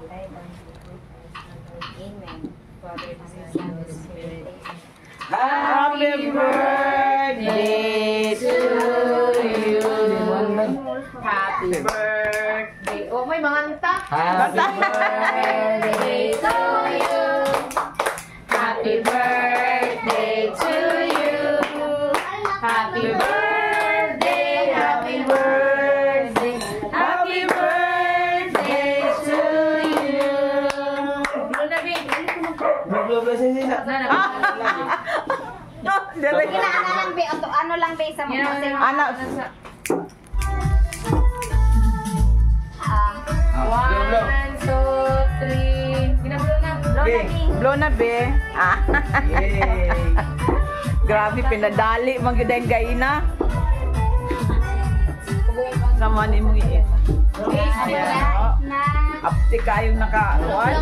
Amen. Father, Son, Holy Spirit. Happy birthday to you. Happy birthday. Oh, may mga anta. Happy Birthday to you. Happy birthday to you. Happy birthday, happy birthday, happy birthday to you. Ano lang be, ano lang be sa mga Anak. One, two, three. Ginablo na. Blow na be. Yay! Grabe, pinadali. Magyuday gaina. Sama ni mong iit. Ayan. Apti kayong nakakuan.